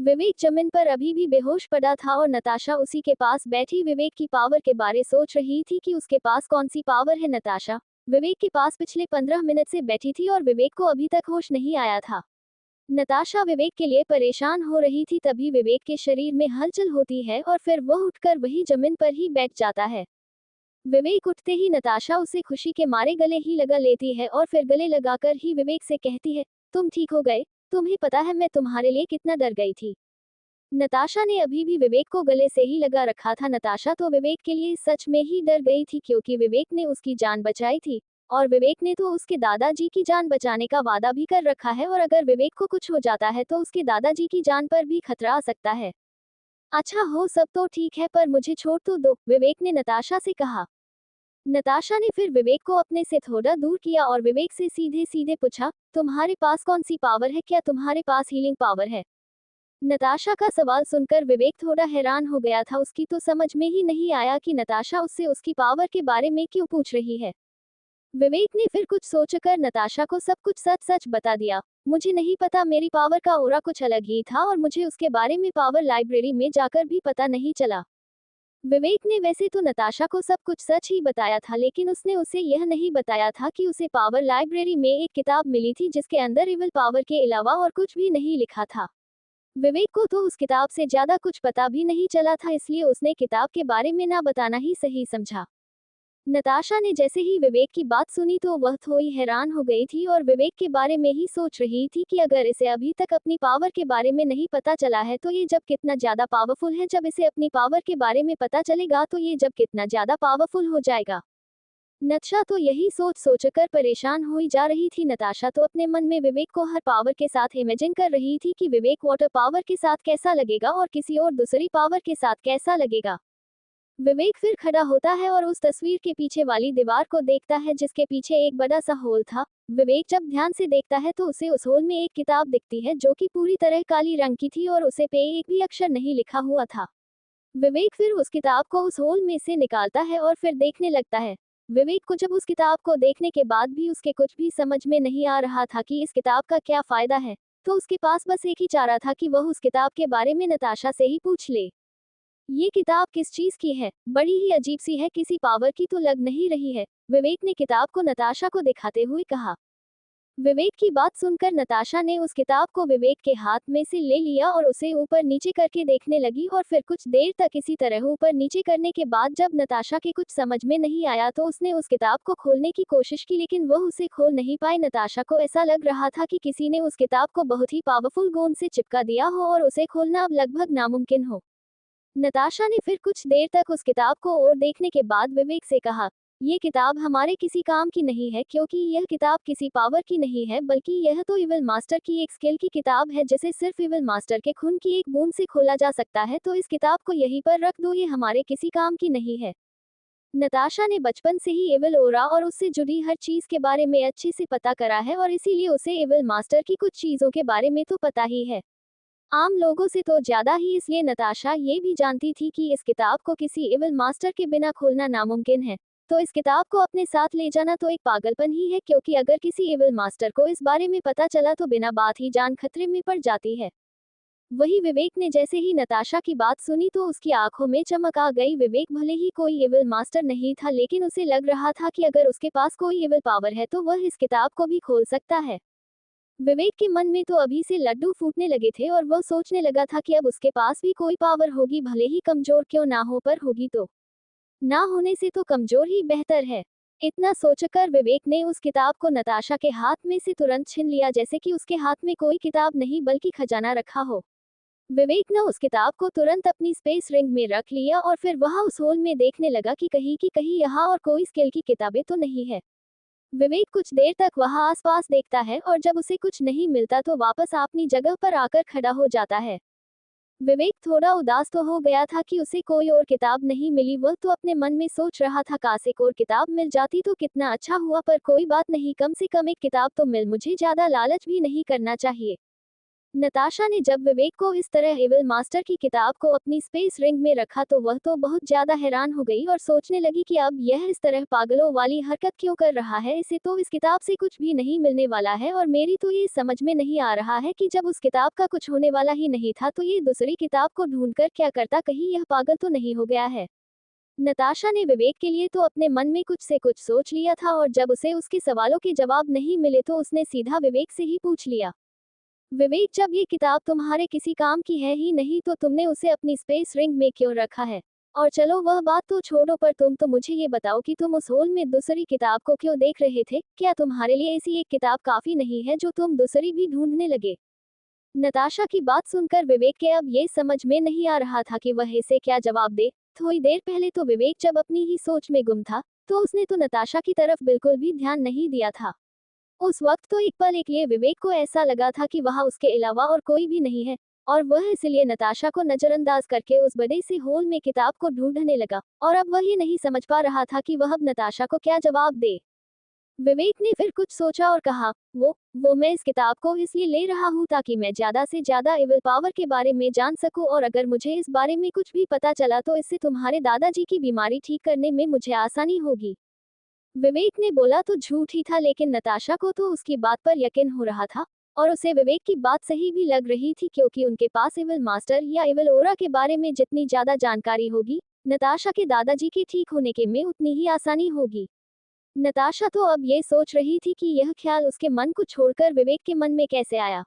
विवेक जमीन पर अभी भी बेहोश पड़ा था और नताशा उसी के पास बैठी विवेक की पावर के बारे सोच रही थी कि उसके पास कौन सी पावर है। नताशा विवेक के पास पिछले 15 मिनट से बैठी थी और विवेक को अभी तक होश नहीं आया था। नताशा विवेक के लिए परेशान हो रही थी, तभी विवेक के शरीर में हलचल होती है और फिर वह उठकर वही जमीन पर ही बैठ जाता है। विवेक उठते ही नताशा उसे खुशी के मारे गले ही लगा लेती है और फिर गले लगाकर ही विवेक से कहती है, तुम ठीक हो गए? तुम्हें पता है मैं तुम्हारे लिए कितना डर गई थी। नताशा ने अभी भी विवेक को गले से ही लगा रखा था। नताशा तो विवेक के लिए सच में ही डर गई थी, क्योंकि विवेक ने उसकी जान बचाई थी और विवेक ने तो उसके दादाजी की जान बचाने का वादा भी कर रखा है, और अगर विवेक को कुछ हो जाता है तो उसके दादाजी की जान पर भी खतरा आ सकता है। अच्छा हो सब तो ठीक है, पर मुझे छोड़ तो दो, विवेक ने नताशा से कहा। नताशा ने फिर विवेक को अपने से थोड़ा दूर किया और विवेक से सीधे सीधे पूछा, तुम्हारे पास कौन सी पावर है? क्या तुम्हारे पास हीलिंग पावर है? नताशा का सवाल सुनकर विवेक थोड़ा हैरान हो गया था। उसकी तो समझ में ही नहीं आया कि नताशा उससे उसकी पावर के बारे में क्यों पूछ रही है। विवेक ने फिर कुछ सोचकर नताशा को सब कुछ सच सच बता दिया। मुझे नहीं पता, मेरी पावर का ऑरा कुछ अलग ही था और मुझे उसके बारे में पावर लाइब्रेरी में जाकर भी पता नहीं चला। विवेक ने वैसे तो नताशा को सब कुछ सच ही बताया था, लेकिन उसने उसे यह नहीं बताया था कि उसे पावर लाइब्रेरी में एक किताब मिली थी जिसके अंदर इविल पावर के अलावा और कुछ भी नहीं लिखा था। विवेक को तो उस किताब से ज्यादा कुछ पता भी नहीं चला था, इसलिए उसने किताब के बारे में ना बताना ही सही समझा। नताशा ने जैसे ही विवेक की बात सुनी तो वह थोड़ी हैरान हो गई थी और विवेक के बारे में ही सोच रही थी कि अगर इसे अभी तक अपनी पावर के बारे में नहीं पता चला है तो ये जब कितना ज्यादा पावरफुल है, जब इसे अपनी पावर के बारे में पता चलेगा तो ये जब कितना ज्यादा पावरफुल हो जाएगा। नताशा तो यही सोच सोचकर परेशान हुई जा रही थी। नताशा तो अपने मन में विवेक को हर पावर के साथ इमेजिन कर रही थी कि विवेक वाटर पावर के साथ कैसा लगेगा और किसी और दूसरी पावर के साथ कैसा लगेगा। विवेक फिर खड़ा होता है और उस तस्वीर के पीछे वाली दीवार को देखता है जिसके पीछे एक बड़ा सा होल था। विवेक जब ध्यान से देखता है तो उसे उस होल में एक किताब दिखती है जो कि पूरी तरह काली रंग की थी और उसे पे एक भी अक्षर नहीं लिखा हुआ था। विवेक फिर उस किताब को उस होल में से निकालता है और फिर देखने लगता है। विवेक को जब उस किताब को देखने के बाद भी उसके कुछ भी समझ में नहीं आ रहा था कि इस किताब का क्या फायदा है, तो उसके पास बस एक ही चारा था कि वह उस किताब के बारे में नताशा से ही पूछ ले। ये किताब किस चीज की है? बड़ी ही अजीब सी है, किसी पावर की तो लग नहीं रही है, विवेक ने किताब को नताशा को दिखाते हुए कहा। विवेक की बात सुनकर नताशा ने उस किताब को विवेक के हाथ में से ले लिया और उसे ऊपर नीचे करके देखने लगी और फिर कुछ देर तक इसी तरह ऊपर नीचे करने के बाद जब नताशा के कुछ समझ में नहीं आया तो उसने उस किताब को खोलने की कोशिश की, लेकिन वह उसे खोल नहीं पाई। नताशा को ऐसा लग रहा था कि किसी ने उस किताब को बहुत ही पावरफुल गोंद से चिपका दिया हो और उसे खोलना अब लगभग नामुमकिन हो। नताशा ने फिर कुछ देर तक उस किताब को और देखने के बाद विवेक से कहा, ये किताब हमारे किसी काम की नहीं है, क्योंकि यह किताब किसी पावर की नहीं है, बल्कि यह तो इविल मास्टर की एक स्किल की किताब है जिसे सिर्फ इविल मास्टर के खून की एक बूंद से खोला जा सकता है, तो इस किताब को यहीं पर रख दो, ये हमारे किसी काम की नहीं है। नताशा ने बचपन से ही इविल ओरा और उससे जुड़ी हर चीज के बारे में अच्छे से पता करा है और इसीलिए उसे इविल मास्टर की कुछ चीजों के बारे में तो पता ही है, आम लोगों से तो ज्यादा ही। इसलिए नताशा ये भी जानती थी कि इस किताब को किसी इविल मास्टर के बिना खोलना नामुमकिन है, तो इस किताब को अपने साथ ले जाना तो एक पागलपन ही है, क्योंकि अगर किसी इविल मास्टर को इस बारे में पता चला तो बिना बात ही जान खतरे में पड़ जाती है। वही विवेक ने जैसे ही नताशा की बात सुनी तो उसकी आंखों में चमक आ गई। विवेक भले ही कोई इविल मास्टर नहीं था, लेकिन उसे लग रहा था कि अगर उसके पास कोई इविल पावर है तो वह इस किताब को भी खोल सकता है। विवेक के मन में तो अभी से लड्डू फूटने लगे थे और वह सोचने लगा था कि अब उसके पास भी कोई पावर होगी, भले ही कमजोर क्यों ना हो, पर होगी तो ना होने से तो कमजोर ही बेहतर है। इतना सोचकर विवेक ने उस किताब को नताशा के हाथ में से तुरंत छीन लिया, जैसे कि उसके हाथ में कोई किताब नहीं बल्कि खजाना रखा हो। विवेक ने उस किताब को तुरंत अपनी स्पेस रिंग में रख लिया और फिर वह उस होल में देखने लगा कि कहीं यहाँ और कोई स्किल की किताबें तो नहीं है। विवेक कुछ देर तक वहां आसपास देखता है और जब उसे कुछ नहीं मिलता तो वापस अपनी जगह पर आकर खड़ा हो जाता है। विवेक थोड़ा उदास तो हो गया था कि उसे कोई और किताब नहीं मिली। वह तो अपने मन में सोच रहा था काश एक और किताब मिल जाती तो कितना अच्छा हुआ, पर कोई बात नहीं, कम से कम एक किताब तो मिल, मुझे ज्यादा लालच भी नहीं करना चाहिए। नताशा ने जब विवेक को इस तरह एविल मास्टर की किताब को अपनी स्पेस रिंग में रखा तो वह तो बहुत ज्यादा हैरान हो गई और सोचने लगी कि अब यह इस तरह पागलों वाली हरकत क्यों कर रहा है। इसे तो इस किताब से कुछ भी नहीं मिलने वाला है और मेरी तो ये समझ में नहीं आ रहा है कि जब उस किताब का कुछ होने वाला ही नहीं था तो ये दूसरी किताब को ढूंढकर क्या करता, कहीं यह पागल तो नहीं हो गया है। नताशा ने विवेक के लिए तो अपने मन में कुछ से कुछ सोच लिया था और जब उसे उसके सवालों के जवाब नहीं मिले तो उसने सीधा विवेक से ही पूछ लिया, विवेक, जब ये किताब तुम्हारे किसी काम की है ही नहीं तो तुमने उसे अपनी स्पेस रिंग में क्यों रखा है? और चलो वह बात तो छोड़ो, पर तुम तो मुझे ये बताओ कि तुम उस होल में दूसरी किताब को क्यों देख रहे थे? क्या तुम्हारे लिए ऐसी एक किताब काफी नहीं है जो तुम दूसरी भी ढूंढने लगे? नताशा की बात सुनकर विवेक के अब ये समझ में नहीं आ रहा था कि वह इसे क्या जवाब दे। थोड़ी देर पहले तो विवेक जब अपनी ही सोच में गुम था तो उसने तो नताशा की तरफ बिल्कुल भी ध्यान नहीं दिया था। उस वक्त तो एक पल के लिए विवेक को ऐसा लगा था कि वहां उसके अलावा और कोई भी नहीं है और वह इसलिए नताशा को नजरअंदाज करके उस बड़े से होल में किताब को ढूंढने लगा और अब वह ये नहीं समझ पा रहा था कि वह अब नताशा को क्या जवाब दे। विवेक ने फिर कुछ सोचा और कहा, वो मैं इस किताब को इसलिए ले रहा हूँ ताकि मैं ज्यादा से ज्यादा एविल पावर के बारे में जान सकूं और अगर मुझे इस बारे में कुछ भी पता चला तो इससे तुम्हारे दादाजी की बीमारी ठीक करने में मुझे आसानी होगी। विवेक ने बोला तो झूठ ही था, लेकिन नताशा को तो उसकी बात पर यकीन हो रहा था और उसे विवेक की बात सही भी लग रही थी क्योंकि उनके पास एविल मास्टर या एविल ओरा के बारे में जितनी ज्यादा जानकारी होगी नताशा के दादाजी के ठीक होने के में उतनी ही आसानी होगी। नताशा तो अब ये सोच रही थी कि यह ख्याल उसके मन को छोड़कर विवेक के मन में कैसे आया।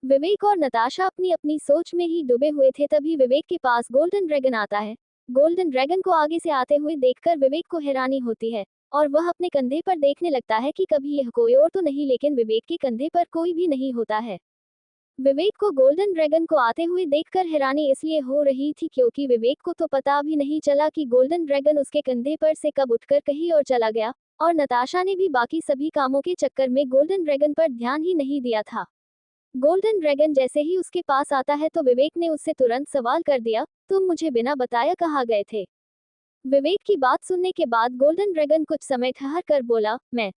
विवेक और नताशा अपनी अपनी सोच में ही डूबे हुए थे, तभी विवेक के पास गोल्डन ड्रैगन आता है। गोल्डन ड्रैगन को आगे से आते हुए देखकर विवेक को हैरानी होती है और वह अपने कंधे पर देखने लगता है कि कभी यह कोई और तो नहीं, लेकिन विवेक के कंधे पर कोई भी नहीं होता है। विवेक को गोल्डन ड्रैगन को आते हुए देखकर हैरानी इसलिए हो रही थी क्योंकि विवेक को तो पता भी नहीं चला कि गोल्डन ड्रैगन उसके कंधे पर से कब उठकर कहीं और चला गया और नताशा ने भी बाकी सभी कामों के चक्कर में गोल्डन ड्रैगन पर ध्यान ही नहीं दिया था। गोल्डन ड्रैगन जैसे ही उसके पास आता है तो विवेक ने उससे तुरंत सवाल कर दिया, तुम मुझे बिना बताया कहाँ गए थे? विवेक की बात सुनने के बाद गोल्डन ड्रैगन कुछ समय ठहर कर बोला, मैं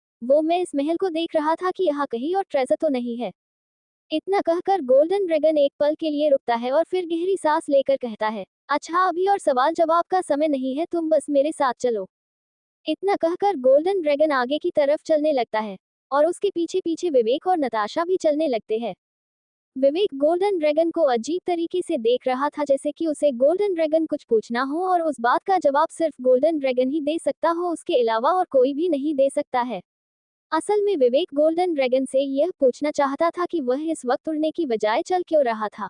इस महल को देख रहा था कि यहाँ कहीं और ट्रेजर तो नहीं है। इतना कहकर गोल्डन ड्रैगन एक पल के लिए रुकता है और फिर गहरी सांस लेकर कहता है, अच्छा अभी और सवाल जवाब का समय नहीं है, तुम बस मेरे साथ चलो। इतना कहकर गोल्डन ड्रैगन आगे की तरफ चलने लगता है और उसके पीछे पीछे विवेक और नताशा भी चलने लगते हैं। विवेक गोल्डन ड्रैगन को अजीब तरीके से देख रहा था, जैसे कि उसे गोल्डन ड्रैगन कुछ पूछना हो और उस बात का जवाब सिर्फ गोल्डन ड्रैगन ही दे सकता हो, उसके अलावा और कोई भी नहीं दे सकता है। असल में विवेक गोल्डन ड्रैगन से यह पूछना चाहता था कि वह इस वक्त उड़ने की बजाय चल क्यों रहा था।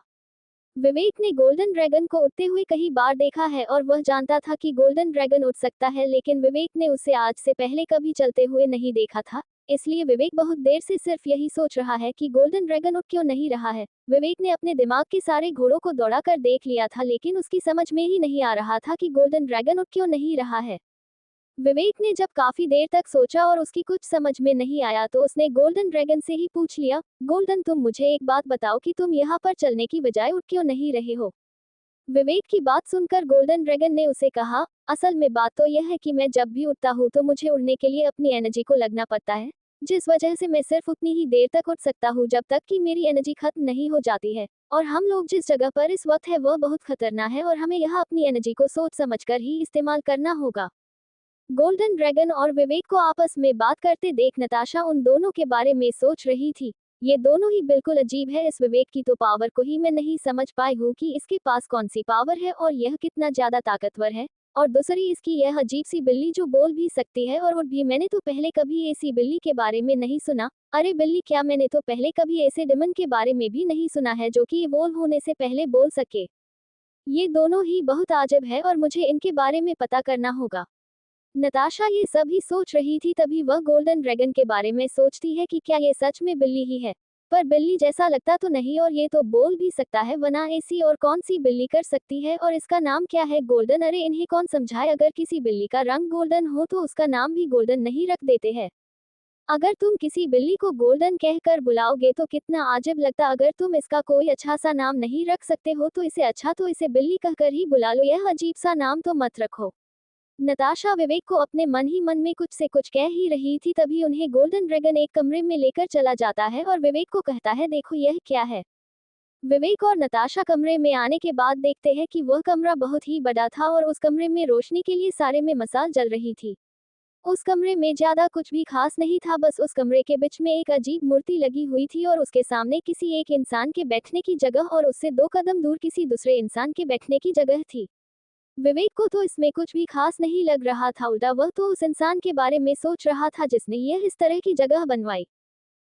विवेक ने गोल्डन ड्रैगन को उड़ते हुए कई बार देखा है और वह जानता था कि गोल्डन ड्रैगन उड़ सकता है, लेकिन विवेक ने उसे आज से पहले कभी चलते हुए नहीं देखा था। इसलिए विवेक बहुत देर से सिर्फ यही सोच रहा है कि गोल्डन ड्रैगन उड़ क्यों नहीं रहा है। विवेक ने अपने दिमाग के सारे घोड़ों को दौड़ा कर देख लिया था, लेकिन उसकी समझ में ही नहीं आ रहा था कि गोल्डन ड्रैगन उड़ क्यों नहीं रहा है। विवेक ने जब काफी देर तक सोचा और उसकी कुछ समझ में नहीं आया तो उसने गोल्डन ड्रैगन से ही पूछ लिया, गोल्डन, तुम मुझे एक बात बताओ कि तुम यहाँ पर चलने की बजाय उड़ क्यों नहीं रहे हो? विवेक की बात सुनकर गोल्डन ड्रैगन ने उसे कहा, असल में बात तो यह है कि मैं जब भी उड़ता हूँ तो मुझे उड़ने के लिए अपनी एनर्जी को लगना पड़ता है, जिस वजह से मैं सिर्फ उतनी ही देर तक उड़ सकता हूँ जब तक कि मेरी एनर्जी खत्म नहीं हो जाती है। और हम लोग जिस जगह पर इस वक्त है वह बहुत खतरनाक है और हमें यहाँ अपनी एनर्जी को सोच समझकर ही इस्तेमाल करना होगा। गोल्डन ड्रैगन और विवेक को आपस में बात करते देख नताशा उन दोनों के बारे में सोच रही थी। ये दोनों ही बिल्कुल अजीब है, इस विवेक की तो पावर को ही मैं नहीं समझ पाई हूँ कि इसके पास कौन सी पावर है और यह कितना ज्यादा ताकतवर है। और दूसरी इसकी यह अजीब सी बिल्ली जो बोल भी सकती है और उड़ भी। मैंने तो पहले कभी ऐसी बिल्ली के बारे में नहीं सुना। अरे बिल्ली क्या, मैंने तो पहले कभी ऐसे डिमन के बारे में भी नहीं सुना है जो कि इवोल्व होने से पहले बोल सके। ये दोनों ही बहुत अजब है और मुझे इनके बारे में पता करना होगा। नताशा ये सब ही सोच रही थी, तभी वह गोल्डन ड्रैगन के बारे में सोचती है कि क्या ये सच में बिल्ली ही है। पर बिल्ली जैसा लगता तो नहीं और ये तो बोल भी सकता है, वरना ऐसी और कौन सी बिल्ली कर सकती है। और इसका नाम क्या है? गोल्डन। अरे इन्हें कौन समझाए, अगर किसी बिल्ली का रंग गोल्डन हो तो उसका नाम भी गोल्डन नहीं रख देते हैं। अगर तुम किसी बिल्ली को गोल्डन कहकर बुलाओगे तो कितना अजब लगता। अगर तुम इसका कोई अच्छा सा नाम नहीं रख सकते हो तो इसे बिल्ली कहकर ही बुला लो, यह अजीब सा नाम तो मत रखो। नताशा विवेक को अपने मन ही मन में कुछ से कुछ कह ही रही थी, तभी उन्हें गोल्डन ड्रैगन एक कमरे में लेकर चला जाता है और विवेक को कहता है, देखो यह क्या है। विवेक और नताशा कमरे में आने के बाद देखते हैं कि वह कमरा बहुत ही बड़ा था और उस कमरे में रोशनी के लिए सारे में मसाल जल रही थी। उस कमरे में ज्यादा कुछ भी खास नहीं था, बस उस कमरे के बीच में एक अजीब मूर्ति लगी हुई थी और उसके सामने किसी एक इंसान के बैठने की जगह और उससे 2 कदम दूर किसी दूसरे इंसान के बैठने की जगह थी। विवेक को तो इसमें कुछ भी खास नहीं लग रहा था, उल्टा वह तो उस इंसान के बारे में सोच रहा था जिसने यह इस तरह की जगह बनवाई।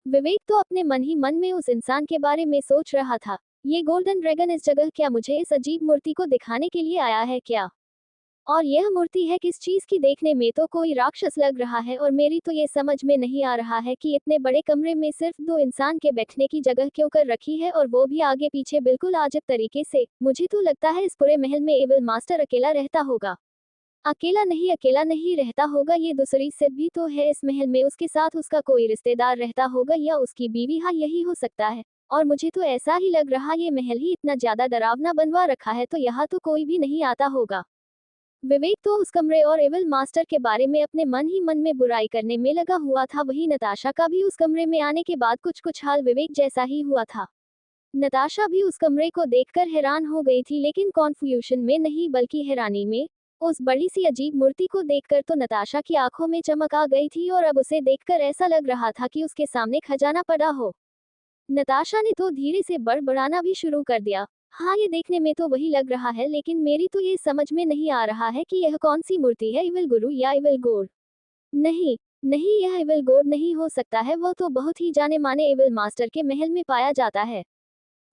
विवेक तो अपने मन ही मन में उस इंसान के बारे में सोच रहा था, ये गोल्डन ड्रैगन इस जगह क्या मुझे इस अजीब मूर्ति को दिखाने के लिए आया है क्या? और यह मूर्ति है किस चीज की? देखने में तो कोई राक्षस लग रहा है और मेरी तो ये समझ में नहीं आ रहा है कि इतने बड़े कमरे में सिर्फ 2 इंसान के बैठने की जगह क्यों कर रखी है और वो भी आगे पीछे बिल्कुल अजीब तरीके से। मुझे तो लगता है इस पूरे महल में एविल मास्टर अकेला रहता होगा। अकेला नहीं रहता होगा, ये दूसरी सिद्ध भी तो है इस महल में, उसके साथ उसका कोई रिश्तेदार रहता होगा या उसकी बीवी। हाँ, यही हो सकता है। और मुझे तो ऐसा ही लग रहा, ये महल ही इतना ज्यादा डरावना बनवा रखा है तो यहाँ तो कोई भी नहीं आता होगा। विवेक तो उस कमरे और एविल मास्टर के बारे में अपने मन ही मन में बुराई करने में लगा हुआ था। वही नताशा का भी उस कमरे में आने के बाद कुछ हाल विवेक जैसा ही हुआ था। नताशा भी उस कमरे को देखकर हैरान हो गई थी, लेकिन कॉन्फ्यूजन में नहीं बल्कि हैरानी में। उस बड़ी सी अजीब मूर्ति को देखकर तो नताशा की आंखों में चमक आ गई थी और अब उसे देखकर ऐसा लग रहा था कि उसके सामने खजाना पड़ा हो। नताशा ने तो धीरे से बड़बड़ाना भी शुरू कर दिया। हाँ, ये देखने में तो वही लग रहा है, लेकिन मेरी तो ये समझ में नहीं आ रहा है कि यह कौन सी मूर्ति है, इविल गुरु या इविल गोड? नहीं, नहीं, यह इविल गोड नहीं हो सकता है, वो तो बहुत ही जाने माने इविल मास्टर के महल में पाया जाता है।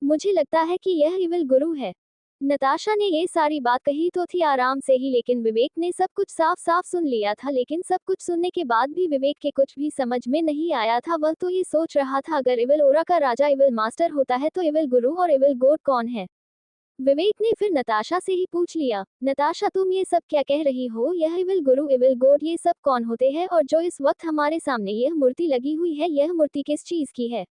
मुझे लगता है कि यह इविल गुरु है। नताशा ने ये सारी बात कही तो थी आराम से ही, लेकिन विवेक ने सब कुछ साफ साफ सुन लिया था। लेकिन सब कुछ सुनने के बाद भी विवेक के कुछ भी समझ में नहीं आया था। वह तो ये सोच रहा था, अगर इविल ओरा का राजा इविल मास्टर होता है तो इविल गुरु और इविल गोड कौन है? विवेक ने फिर नताशा से ही पूछ लिया, नताशा तुम ये सब क्या कह रही हो? यह इविल गुरु इविल गोड ये सब कौन होते हैं? और जो इस वक्त हमारे सामने यह मूर्ति लगी हुई है, यह मूर्ति किस चीज की है?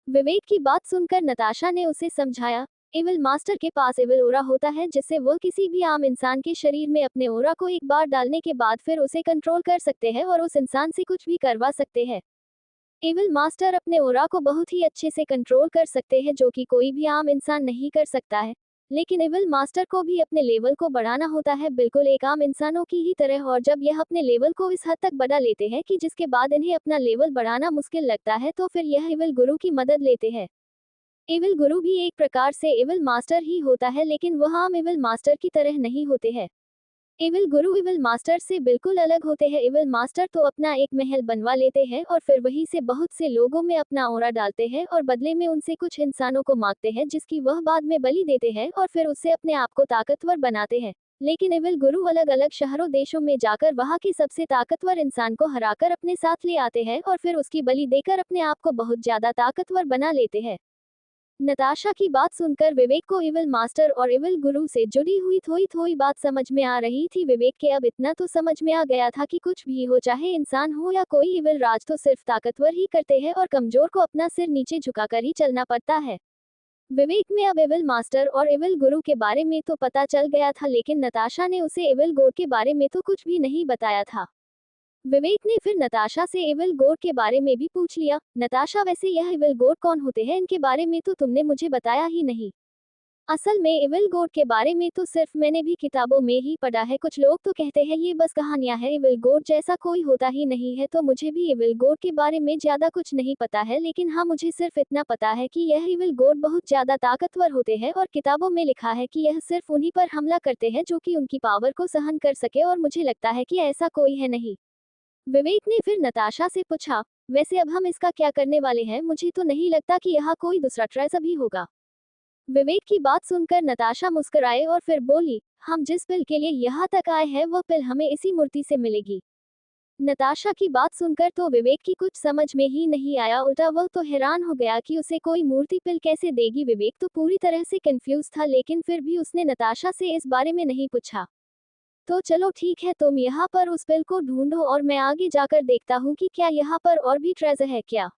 विवेक की बात सुनकर नताशा ने उसे समझाया, इविल मास्टर के पास इविल ओरा होता है जिससे वह किसी भी आम इंसान के शरीर में अपने ओरा को एक बार डालने के बाद फिर उसे कंट्रोल कर सकते हैं और उस इंसान से कुछ भी करवा सकते हैं। इविल मास्टर अपने ओरा को बहुत ही अच्छे से कंट्रोल कर सकते हैं, जो कि कोई भी आम इंसान नहीं कर सकता है। लेकिन इविल मास्टर को भी अपने लेवल को बढ़ाना होता है, बिल्कुल एक आम इंसानों की ही तरह। और जब यह अपने लेवल को इस हद तक बढ़ा लेते हैं कि जिसके बाद इन्हें अपना लेवल बढ़ाना मुश्किल लगता है, तो फिर यह इविल गुरु की मदद लेते हैं। इविल गुरु भी एक प्रकार से इविल मास्टर ही होता है, लेकिन वह आम इविल मास्टर की तरह नहीं होते हैं। इविल गुरु इविल मास्टर से बिल्कुल अलग होते हैं। इविल मास्टर तो अपना एक महल बनवा लेते हैं और फिर वहीं से बहुत से लोगों में अपना ओरा डालते हैं और बदले में उनसे कुछ इंसानों को मांगते हैं, जिसकी वह बाद में बलि देते हैं और फिर उससे अपने आप को ताकतवर बनाते हैं। लेकिन इविल गुरु अलग अलग शहरों देशों में जाकर वहां के सबसे ताकतवर इंसान को हराकर अपने साथ ले आते हैं और फिर उसकी बलि देकर अपने आप को बहुत ज्यादा ताकतवर बना लेते हैं। नताशा की बात सुनकर विवेक को इविल मास्टर और इविल गुरु से जुड़ी हुई थोड़ी थोड़ी बात समझ में आ रही थी। विवेक के अब इतना तो समझ में आ गया था कि कुछ भी हो, चाहे इंसान हो या कोई इविल राज, तो सिर्फ ताकतवर ही करते हैं और कमजोर को अपना सिर नीचे झुकाकर ही चलना पड़ता है। विवेक में अब इविल मास्टर और इविल गुरु के बारे में तो पता चल गया था, लेकिन नताशा ने उसे इविल गोड के बारे में तो कुछ भी नहीं बताया था। विवेक ने फिर नताशा से इविल गोड के बारे में भी पूछ लिया, नताशा वैसे यह इविल गोड कौन होते हैं? इनके बारे में तो तुमने मुझे बताया ही नहीं। असल में इविल गोड के बारे में तो सिर्फ मैंने भी किताबों में ही पढ़ा है। कुछ लोग तो कहते हैं ये बस कहानियां हैं, इविल गोड जैसा कोई होता ही नहीं है। तो मुझे भी इविल गोड के बारे में ज्यादा कुछ नहीं पता है, लेकिन हाँ, मुझे सिर्फ इतना पता है कि यह इविल गोड बहुत ज्यादा ताकतवर होते हैं और किताबों में लिखा है कि यह सिर्फ उन्हीं पर हमला करते हैं जो कि उनकी पावर को सहन कर सके, और मुझे लगता है कि ऐसा कोई है नहीं। विवेक ने फिर नताशा से पूछा, वैसे अब हम इसका क्या करने वाले हैं? मुझे तो नहीं लगता कि यहाँ कोई दूसरा ट्रेजर भी होगा। विवेक की बात सुनकर नताशा मुस्कुराए और फिर बोली, हम जिस पिल के लिए यहाँ तक आए हैं वह पिल हमें इसी मूर्ति से मिलेगी। नताशा की बात सुनकर तो विवेक की कुछ समझ में ही नहीं आया, उल्टा वह तो हैरान हो गया कि उसे कोई मूर्ति पिल कैसे देगी। विवेक तो पूरी तरह से कंफ्यूज था, लेकिन फिर भी उसने नताशा से इस बारे में नहीं पूछा। तो चलो ठीक है, तुम यहाँ पर उस पिल को ढूंढो और मैं आगे जाकर देखता हूँ कि क्या यहाँ पर और भी ट्रेजर है क्या।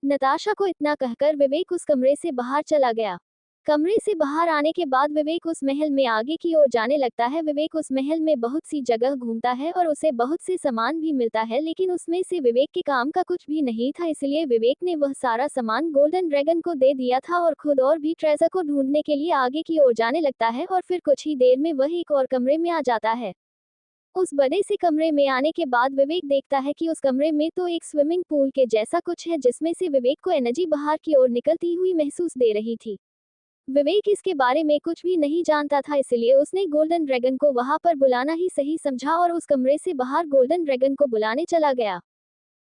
नताशा को इतना कहकर विवेक उस कमरे से बाहर चला गया। कमरे से बाहर आने के बाद विवेक उस महल में आगे की ओर जाने लगता है। विवेक उस महल में बहुत सी जगह घूमता है और उसे बहुत से सामान भी मिलता है, लेकिन उसमें से विवेक के काम का कुछ भी नहीं था, इसलिए विवेक ने वह सारा सामान गोल्डन ड्रैगन को दे दिया था और खुद और भी ट्रेजर को ढूंढने के लिए आगे की ओर जाने लगता है। और फिर कुछ ही देर में वह एक और कमरे में आ जाता है। उस बड़े से कमरे में आने के बाद विवेक देखता है कि उस कमरे में तो एक स्विमिंग पूल के जैसा कुछ है, जिसमें से विवेक को एनर्जी बाहर की ओर निकलती हुई महसूस दे रही थी। विवेक इसके बारे में कुछ भी नहीं जानता था, इसलिए उसने गोल्डन ड्रैगन को वहां पर बुलाना ही सही समझा और उस कमरे से बाहर गोल्डन ड्रैगन को बुलाने चला गया।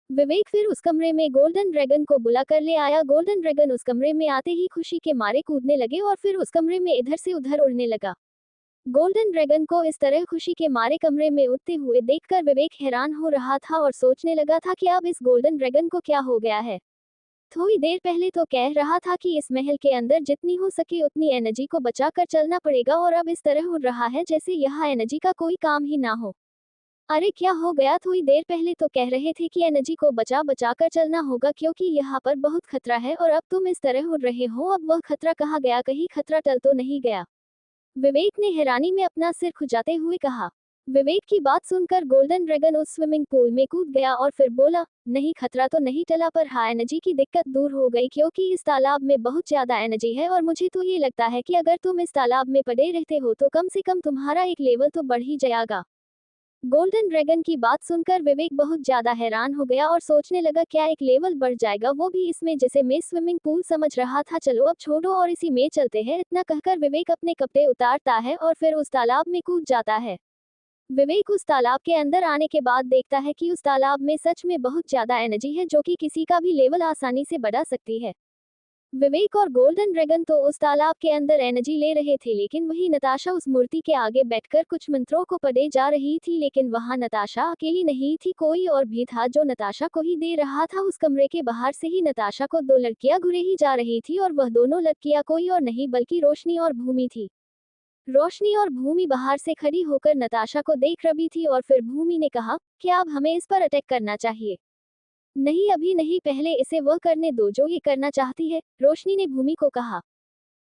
विवेक फिर उस कमरे में गोल्डन ड्रैगन को बुला कर ले आया। गोल्डन ड्रैगन उस कमरे में आते ही खुशी के मारे कूदने लगे और फिर उस कमरे में इधर से उधर उड़ने लगा। गोल्डन ड्रैगन को इस तरह खुशी के मारे कमरे में उड़ते हुए देखकर विवेक हैरान हो रहा था और सोचने लगा था कि अब इस गोल्डन ड्रैगन को क्या हो गया है। थोड़ी देर पहले तो कह रहा था कि इस महल के अंदर जितनी हो सके उतनी एनर्जी को बचाकर चलना पड़ेगा, और अब इस तरह उड़ रहा है जैसे यहाँ एनर्जी का कोई काम ही ना हो। अरे क्या हो गया? थोड़ी देर पहले तो कह रहे थे कि एनर्जी को बचा बचा कर चलना होगा क्योंकि यहाँ पर बहुत खतरा है, और अब तुम इस तरह उड़ रहे हो। अब वह खतरा कहाँ गया? कहीं खतरा टल तो नहीं गया? विवेक ने हैरानी में अपना सिर खुजाते हुए कहा। विवेक की बात सुनकर गोल्डन ड्रैगन उस स्विमिंग पूल में कूद गया और फिर बोला, नहीं खतरा तो नहीं टला, पर हाँ एनर्जी की दिक्कत दूर हो गई क्योंकि इस तालाब में बहुत ज्यादा एनर्जी है और मुझे तो ये लगता है कि अगर तुम इस तालाब में पड़े रहते हो तो कम से कम तुम्हारा एक लेवल तो बढ़ ही जाएगा। गोल्डन ड्रैगन की बात सुनकर विवेक बहुत ज्यादा हैरान हो गया और सोचने लगा, क्या एक लेवल बढ़ जाएगा, वो भी इसमें जिसे मैं स्विमिंग पूल समझ रहा था। चलो अब छोड़ो और इसी में चलते हैं। इतना कहकर विवेक अपने कपड़े उतारता है और फिर उस तालाब में कूद जाता है। विवेक उस तालाब के अंदर आने के बाद देखता है कि उस तालाब में सच में बहुत ज्यादा एनर्जी है जो कि किसी का भी लेवल आसानी से बढ़ा सकती है। विवेक और गोल्डन ड्रैगन तो उस तालाब के अंदर एनर्जी ले रहे थे, लेकिन वही नताशा उस मूर्ति के आगे बैठकर कुछ मंत्रों को पढ़े जा रही थी। लेकिन वहां नताशा अकेली नहीं थी, कोई और भी था जो नताशा को ही दे रहा था। उस कमरे के बाहर से ही नताशा को दो लड़कियां घुरे ही जा रही थी और वह दोनों लड़कियां कोई और नहीं बल्कि रोशनी और भूमि थी। रोशनी और भूमि बाहर से खड़ी होकर नताशा को देख रही थी और फिर भूमि ने कहा, क्या अब हमें इस पर अटैक करना चाहिए? नहीं अभी नहीं, पहले इसे वह करने दो जो ये करना चाहती है, रोशनी ने भूमि को कहा।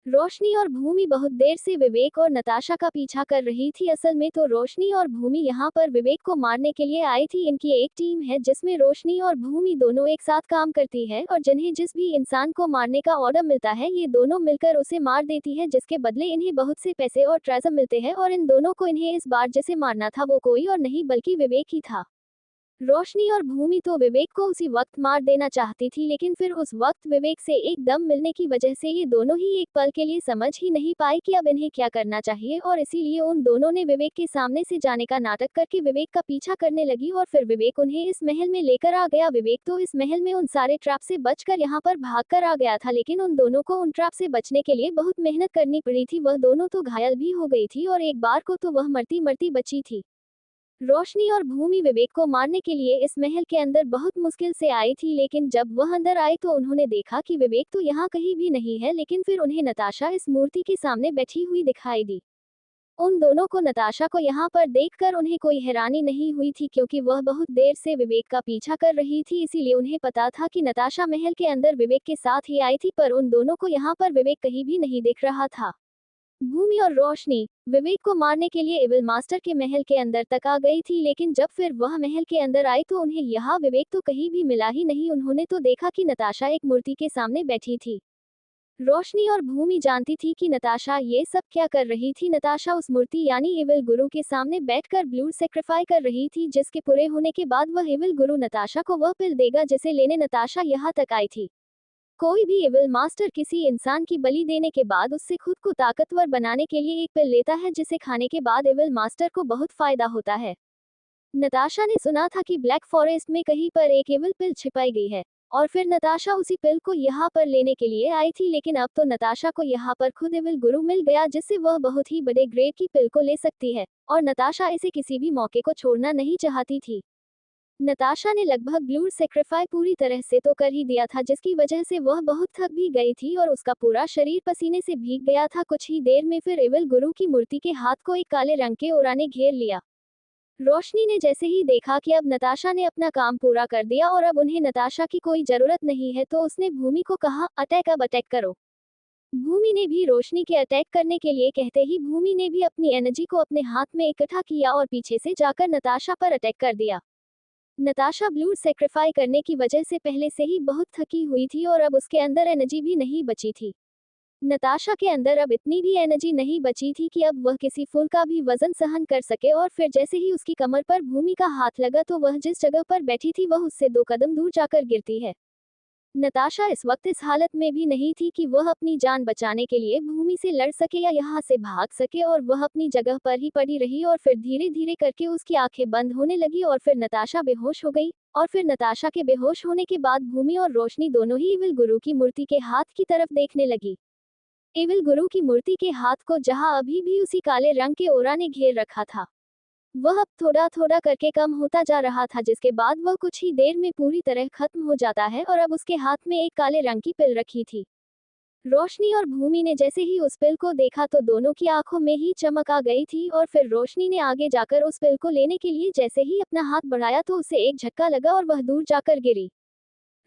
रोशनी और भूमि बहुत देर से विवेक और नताशा का पीछा कर रही थी। असल में तो रोशनी और भूमि यहाँ पर विवेक को मारने के लिए आई थी। इनकी एक टीम है जिसमें रोशनी और भूमि दोनों एक साथ काम करती है और जिन्हें जिस भी इंसान को मारने का ऑर्डर मिलता है ये दोनों मिलकर उसे मार देती है, जिसके बदले इन्हें बहुत से पैसे और ट्रेजर मिलते हैं। और इन दोनों को इन्हें इस बार जिसे मारना था वो कोई और नहीं बल्कि विवेक ही था। रोशनी और भूमि तो विवेक को उसी वक्त मार देना चाहती थी, लेकिन फिर उस वक्त विवेक से एकदम मिलने की वजह से ये दोनों ही एक पल के लिए समझ ही नहीं पाए कि अब इन्हें क्या करना चाहिए, और इसीलिए उन दोनों ने विवेक के सामने से जाने का नाटक करके विवेक का पीछा करने लगी और फिर विवेक उन्हें इस महल में लेकर आ गया। विवेक तो इस महल में उन सारे ट्रैप से बचकर यहाँ पर भाग कर आ गया था, लेकिन उन दोनों को उन ट्रैप से बचने के लिए बहुत मेहनत करनी पड़ी थी। वह दोनों तो घायल भी हो गई थी और एक बार को तो वह मरती मरती बची थी। रोशनी और भूमि विवेक को मारने के लिए इस महल के अंदर बहुत मुश्किल से आई थी, लेकिन जब वह अंदर आई तो उन्होंने देखा कि विवेक तो यहाँ कहीं भी नहीं है, लेकिन फिर उन्हें नताशा इस मूर्ति के सामने बैठी हुई दिखाई दी। उन दोनों को नताशा को यहाँ पर देखकर उन्हें कोई हैरानी नहीं हुई थी क्योंकि वह बहुत देर से विवेक का पीछा कर रही थी, इसीलिए उन्हें पता था कि नताशा महल के अंदर विवेक के साथ ही आई थी, पर उन दोनों को यहाँ पर विवेक कहीं भी नहीं दिख रहा था। भूमि और रोशनी विवेक को मारने के लिए एविल मास्टर के महल के अंदर तक आ गई थी, लेकिन जब फिर वह महल के अंदर आई तो उन्हें यहाँ विवेक तो कहीं भी मिला ही नहीं। उन्होंने तो देखा कि नताशा एक मूर्ति के सामने बैठी थी। रोशनी और भूमि जानती थी कि नताशा ये सब क्या कर रही थी। नताशा उस मूर्ति यानी एविल गुरु के सामने बैठकर ब्लूड सेक्रीफाई कर रही थी, जिसके पूरे होने के बाद वह एविल गुरु नताशा को वह पिल देगा जिसे लेने नताशा यहाँ तक आई थी। कोई भी एविल मास्टर किसी इंसान की बलि देने के बाद उससे खुद को ताकतवर बनाने के लिए एक पिल लेता है, जिसे खाने के बाद एविल मास्टर को बहुत फायदा होता है। नताशा ने सुना था कि ब्लैक फॉरेस्ट में कहीं पर एक एविल पिल छिपाई गई है और फिर नताशा उसी पिल को यहाँ पर लेने के लिए आई थी, लेकिन अब तो नताशा को यहाँ पर खुद एविल गुरु मिल गया जिससे वह बहुत ही बड़े ग्रेड की पिल को ले सकती है, और नताशा इसे किसी भी मौके को छोड़ना नहीं चाहती थी। नताशा ने लगभग ब्लूड सेक्रीफाई पूरी तरह से तो कर ही दिया था, जिसकी वजह से वह बहुत थक भी गई थी और उसका पूरा शरीर पसीने से भीग गया था। कुछ ही देर में फिर एविल गुरु की मूर्ति के हाथ को एक काले रंग के ओरा ने घेर लिया। रोशनी ने जैसे ही देखा कि अब नताशा ने अपना काम पूरा कर दिया और अब उन्हें नताशा की कोई जरूरत नहीं है, तो उसने भूमि को कहा, अटैक, अब अटैक करो। भूमि ने भी रोशनी के अटैक करने के लिए कहते ही भूमि ने भी अपनी एनर्जी को अपने हाथ में इकट्ठा किया और पीछे से जाकर नताशा पर अटैक कर दिया। नताशा ब्लूड सेक्रीफाई करने की वजह से पहले से ही बहुत थकी हुई थी और अब उसके अंदर एनर्जी भी नहीं बची थी। नताशा के अंदर अब इतनी भी एनर्जी नहीं बची थी कि अब वह किसी फूल का भी वजन सहन कर सके और फिर जैसे ही उसकी कमर पर भूमि का हाथ लगा तो वह जिस जगह पर बैठी थी वह उससे 2 कदम दूर जाकर गिरती है। नताशा इस वक्त इस हालत में भी नहीं थी कि वह अपनी जान बचाने के लिए भूमि से लड़ सके या यहाँ से भाग सके और वह अपनी जगह पर ही पड़ी रही और फिर धीरे धीरे करके उसकी आंखें बंद होने लगी और फिर नताशा बेहोश हो गई। और फिर नताशा के बेहोश होने के बाद भूमि और रोशनी दोनों ही इविल गुरु की मूर्ति के हाथ की तरफ देखने लगी। इविल गुरु की मूर्ति के हाथ को जहाँ अभी भी उसी काले रंग के ओरा ने घेर रखा था, वह अब थोड़ा थोड़ा करके कम होता जा रहा था, जिसके बाद वह कुछ ही देर में पूरी तरह खत्म हो जाता है और अब उसके हाथ में एक काले रंग की पिल रखी थी। रोशनी और भूमि ने जैसे ही उस पिल को देखा तो दोनों की आंखों में ही चमक आ गई थी और फिर रोशनी ने आगे जाकर उस पिल को लेने के लिए जैसे ही अपना हाथ बढ़ाया तो उसे एक झटका लगा और वह दूर जाकर गिरी।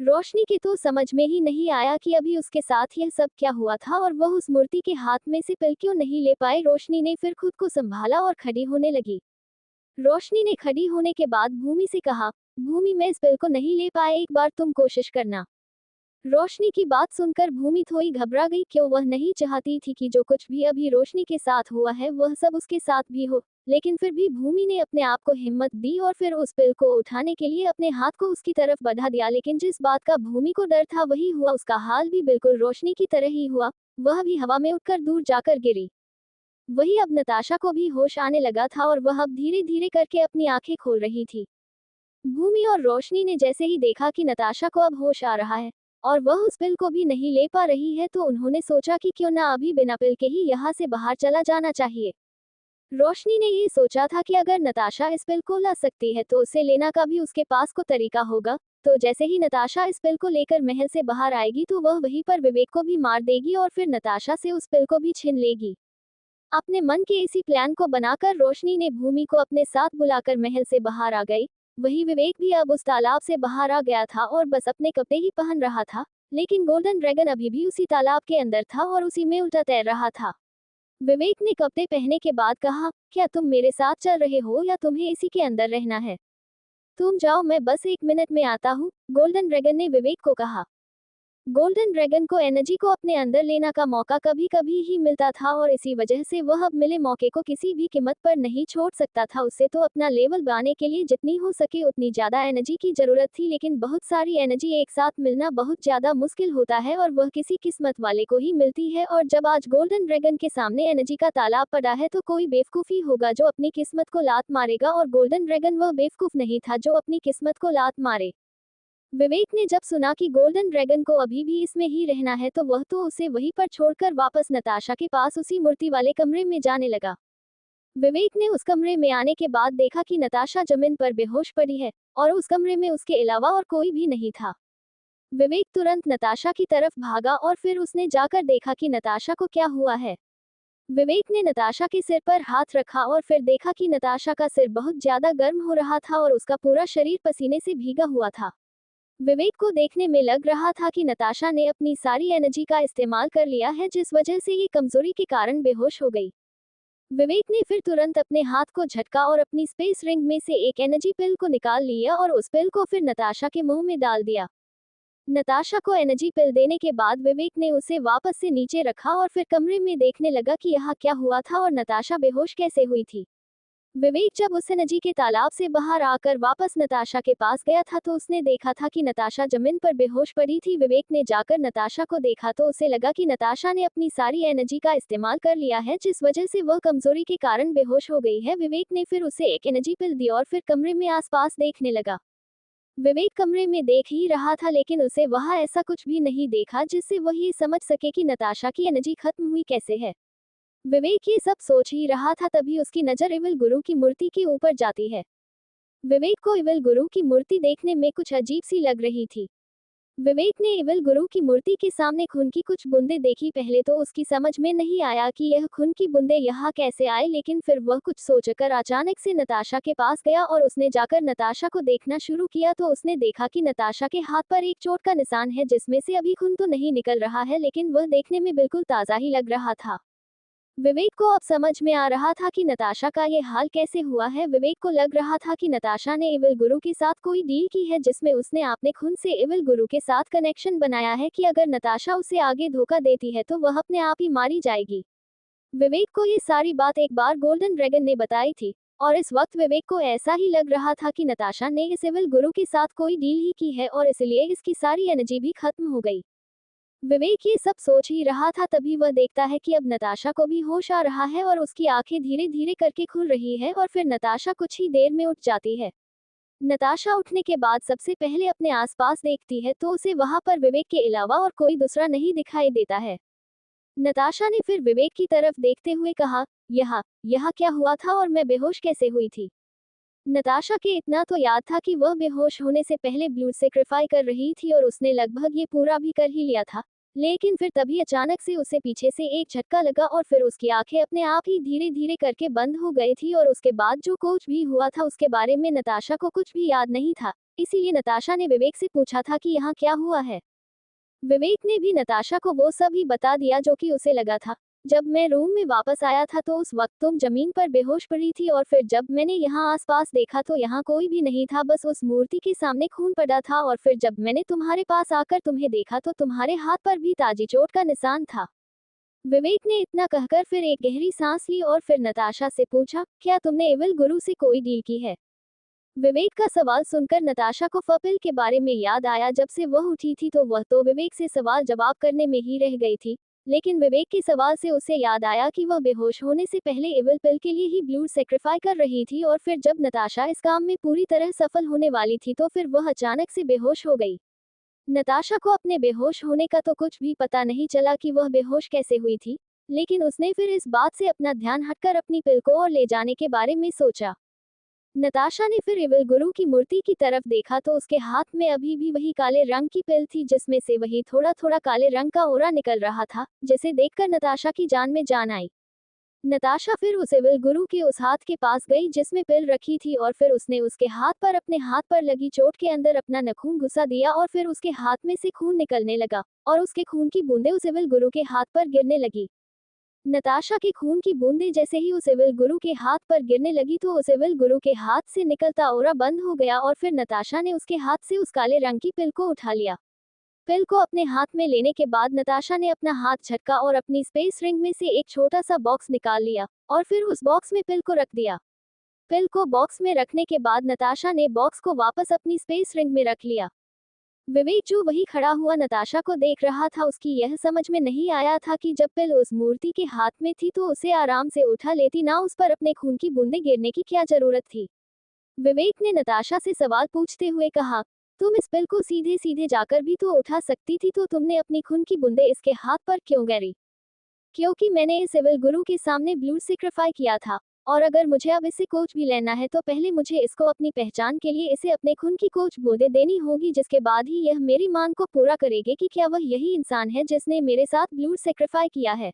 रोशनी के तो समझ में ही नहीं आया कि अभी उसके साथ यह सब क्या हुआ था और वह उस मूर्ति के हाथ में से पिल क्यों नहीं ले पाई। रोशनी ने फिर खुद को संभाला और खड़ी होने लगी। रोशनी ने खड़ी होने के बाद भूमि से कहा, भूमि मैं इस पिल को नहीं ले पाया, एक बार तुम कोशिश करना। रोशनी की बात सुनकर भूमि थोड़ी घबरा गई, क्यों वह नहीं चाहती थी कि जो कुछ भी अभी रोशनी के साथ हुआ है वह सब उसके साथ भी हो। लेकिन फिर भी भूमि ने अपने आप को हिम्मत दी और फिर उस पिल को उठाने के लिए अपने हाथ को उसकी तरफ बढ़ा दिया। लेकिन जिस बात का भूमि को डर था वही हुआ, उसका हाल भी बिल्कुल रोशनी की तरह ही हुआ, वह भी हवा में उठकर दूर जाकर गिरी। वही अब नताशा को भी होश आने लगा था और वह अब धीरे धीरे करके अपनी आंखें खोल रही थी। भूमि और रोशनी ने जैसे ही देखा कि नताशा को अब होश आ रहा है और वह उस पिल को भी नहीं ले पा रही है तो उन्होंने सोचा कि क्यों ना अभी बिना पिल के ही यहाँ से बाहर चला जाना चाहिए। रोशनी ने ये सोचा था कि अगर नताशा इस पिल को ला सकती है तो उसे लेना का भी उसके पास को तरीका होगा। तो जैसे ही नताशा इस पिल को लेकर महल से बाहर आएगी तो वह वहीं पर विवेक को भी मार देगी और फिर नताशा से उस पिल को भी छीन लेगी। अपने मन के इसी प्लान को बनाकर रोशनी ने भूमि को अपने साथ बुलाकर महल से बाहर आ गई। वही विवेक भी अब उस तालाब से बाहर आ गया था और बस अपने कपड़े ही पहन रहा था, लेकिन गोल्डन ड्रैगन अभी भी उसी तालाब के अंदर था और उसी में उल्टा तैर रहा था। विवेक ने कपड़े पहनने के बाद कहा, क्या तुम मेरे साथ चल रहे हो या तुम्हें इसी के अंदर रहना है? तुम जाओ, मैं बस 1 मिनट में आता हूँ, गोल्डन ड्रैगन ने विवेक को कहा। गोल्डन ड्रैगन को एनर्जी को अपने अंदर लेना का मौका कभी कभी ही मिलता था और इसी वजह से वह अब मिले मौके को किसी भी कीमत पर नहीं छोड़ सकता था। उससे तो अपना लेवल बढ़ाने के लिए जितनी हो सके उतनी ज्यादा एनर्जी की जरूरत थी, लेकिन बहुत सारी एनर्जी एक साथ मिलना बहुत ज्यादा मुश्किल होता है और वह किसी किस्मत वाले को ही मिलती है। और जब आज गोल्डन ड्रैगन के सामने एनर्जी का तालाब पड़ा है तो कोई बेवकूफी होगा जो अपनी किस्मत को लात मारेगा, और गोल्डन ड्रैगन वह बेवकूफ नहीं था जो अपनी किस्मत को लात मारे। विवेक ने जब सुना कि गोल्डन ड्रैगन को अभी भी इसमें ही रहना है तो वह तो उसे वहीं पर छोड़कर वापस नताशा के पास उसी मूर्ति वाले कमरे में जाने लगा। विवेक ने उस कमरे में आने के बाद देखा कि नताशा जमीन पर बेहोश पड़ी है और उस कमरे में उसके अलावा और कोई भी नहीं था। विवेक तुरंत नताशा की तरफ भागा और फिर उसने जाकर देखा कि नताशा को क्या हुआ है। विवेक ने नताशा के सिर पर हाथ रखा और फिर देखा कि नताशा का सिर बहुत ज्यादा गर्म हो रहा था और उसका पूरा शरीर पसीने से भीगा हुआ था। विवेक को देखने में लग रहा था कि नताशा ने अपनी सारी एनर्जी का इस्तेमाल कर लिया है, जिस वजह से ये कमजोरी के कारण बेहोश हो गई। विवेक ने फिर तुरंत अपने हाथ को झटका और अपनी स्पेस रिंग में से एक एनर्जी पिल को निकाल लिया और उस पिल को फिर नताशा के मुंह में डाल दिया। नताशा को एनर्जी पिल देने के बाद विवेक ने उसे वापस से नीचे रखा और फिर कमरे में देखने लगा कि यहाँ क्या हुआ था और नताशा बेहोश कैसे हुई थी। विवेक जब उस एनर्जी के तालाब से बाहर आकर वापस नताशा के पास गया था तो उसने देखा था कि नताशा जमीन पर बेहोश पड़ी थी। विवेक ने जाकर नताशा को देखा तो उसे लगा कि नताशा ने अपनी सारी एनर्जी का इस्तेमाल कर लिया है, जिस वजह से वह कमजोरी के कारण बेहोश हो गई है। विवेक ने फिर उसे एक एनर्जी पिल दी और फिर कमरे में आसपास देखने लगा। विवेक कमरे में देख ही रहा था लेकिन उसे वहां ऐसा कुछ भी नहीं देखा जिससे वह ये समझ सके कि नताशा की एनर्जी खत्म हुई कैसे है। विवेक ये सब सोच ही रहा था तभी उसकी नजर इविल गुरु की मूर्ति के ऊपर जाती है। विवेक को इविल गुरु की मूर्ति देखने में कुछ अजीब सी लग रही थी। विवेक ने एविल गुरु की मूर्ति के सामने खून की कुछ बूंदें देखी। पहले तो उसकी समझ में नहीं आया कि यह खून की बूंदें यहाँ कैसे आए, लेकिन फिर वह कुछ सोचकर अचानक से नताशा के पास गया और उसने जाकर नताशा को देखना शुरू किया तो उसने देखा कि नताशा के हाथ पर एक चोट का निशान है, जिसमें से अभी खून तो नहीं निकल रहा है, लेकिन वह देखने में बिल्कुल ताज़ा ही लग रहा था। विवेक को अब समझ में आ रहा था कि नताशा का ये हाल कैसे हुआ है। विवेक को लग रहा था कि नताशा ने एविल गुरु के साथ कोई डील की है, जिसमें उसने अपने खून से एविल गुरु के साथ कनेक्शन बनाया है कि अगर नताशा उसे आगे धोखा देती है तो वह अपने आप ही मारी जाएगी। विवेक को ये सारी बात एक बार गोल्डन ड्रैगन ने बताई थी, और इस वक्त विवेक को ऐसा ही लग रहा था कि नताशा ने इस एविल गुरु के साथ कोई डील ही की है और इसलिए इसकी सारी एनर्जी भी खत्म हो गई। विवेक ये सब सोच ही रहा था, तभी वह देखता है कि अब नताशा को भी होश आ रहा है और उसकी आंखें धीरे धीरे करके खुल रही है और फिर नताशा कुछ ही देर में उठ जाती है। नताशा उठने के बाद सबसे पहले अपने आसपास देखती है तो उसे वहां पर विवेक के अलावा और कोई दूसरा नहीं दिखाई देता है। नताशा ने फिर विवेक की तरफ देखते हुए कहा, यह क्या हुआ था और मैं बेहोश कैसे हुई थी? नताशा के इतना तो याद था कि वह बेहोश होने से पहले ब्लड सेक्रीफाई कर रही थी और उसने लगभग ये पूरा भी कर ही लिया था, लेकिन फिर तभी अचानक से उसे पीछे से एक झटका लगा और फिर उसकी आंखें अपने आप ही धीरे धीरे करके बंद हो गई थी और उसके बाद जो कुछ भी हुआ था उसके बारे में नताशा को कुछ भी याद नहीं था। इसीलिए नताशा ने विवेक से पूछा था कि यहाँ क्या हुआ है। विवेक ने भी नताशा को वो सब ही बता दिया जो कि उसे लगा था। जब मैं रूम में वापस आया था तो उस वक्त तुम जमीन पर बेहोश पड़ी थी और फिर जब मैंने यहाँ आसपास देखा तो यहाँ कोई भी नहीं था, बस उस मूर्ति के सामने खून पड़ा था और फिर जब मैंने तुम्हारे पास आकर तुम्हें देखा तो तुम्हारे हाथ पर भी ताजी चोट का निशान था। विवेक ने इतना कहकर फिर एक गहरी सांस ली और फिर नताशा से पूछा, क्या तुमने एविल गुरु से कोई डील की है? विवेक का सवाल सुनकर नताशा को फपिल के बारे में याद आया। जब से वह उठी थी तो वह तो विवेक से सवाल जवाब करने में ही रह गई थी, लेकिन विवेक के सवाल से उसे याद आया कि वह बेहोश होने से पहले एविल पिल के लिए ही ब्लड सेक्रीफाई कर रही थी और फिर जब नताशा इस काम में पूरी तरह सफल होने वाली थी तो फिर वह अचानक से बेहोश हो गई। नताशा को अपने बेहोश होने का तो कुछ भी पता नहीं चला कि वह बेहोश कैसे हुई थी, लेकिन उसने फिर इस बात से अपना ध्यान हटकर अपनी पिल को और ले जाने के बारे में सोचा। नताशा ने फिर एविल गुरु की मूर्ति की तरफ देखा तो उसके हाथ में अभी भी वही काले रंग की पिल थी, जिसमें से वही थोड़ा थोड़ा काले रंग का ओरा निकल रहा था, जिसे देखकर नताशा की जान में जान आई। नताशा फिर उस एविल गुरु के उस हाथ के पास गई जिसमें पिल रखी थी और फिर उसने उसके हाथ पर अपने हाथ पर लगी चोट के अंदर अपना नखून घुसा दिया और फिर उसके हाथ में से खून निकलने लगा और उसके खून की बूंदें उस एविल गुरु के हाथ पर गिरने लगी। नताशा के खून की बूंदें जैसे ही उस एविल गुरु के हाथ पर गिरने लगी तो उस एविल गुरु के हाथ से निकलता ओरा बंद हो गया और फिर नताशा ने उसके हाथ से उस काले रंग की पिल को उठा लिया। पिल को अपने हाथ में लेने के बाद नताशा ने अपना हाथ झटका और अपनी स्पेस रिंग में से एक छोटा सा बॉक्स निकाल लिया और फिर उस बॉक्स में पिल को रख दिया। पिल को बॉक्स में रखने के बाद नताशा ने बॉक्स को वापस अपनी स्पेस रिंग में रख लिया। विवेक जो वही खड़ा हुआ नताशा को देख रहा था, उसकी यह समझ में नहीं आया था कि जब पिल उस मूर्ति के हाथ में थी तो उसे आराम से उठा लेती, ना उस पर अपने खून की बूंदें गिरने की क्या जरूरत थी। विवेक ने नताशा से सवाल पूछते हुए कहा, तुम इस पिल को सीधे सीधे जाकर भी तो उठा सकती थी, तो तुमने अपनी खून की बूंदें इसके हाथ पर क्यों गिरी? क्योंकि मैंने इस एविल गुरु के सामने ब्लड सेक्रीफाई किया था, और अगर मुझे अब इससे कुछ भी लेना है तो पहले मुझे इसको अपनी पहचान के लिए इसे अपने खून की कुछ बूंदें देनी होगी, जिसके बाद ही यह मेरी मांग को पूरा करेगी कि क्या वह यही इंसान है जिसने मेरे साथ ब्लड सेक्रीफाई किया है।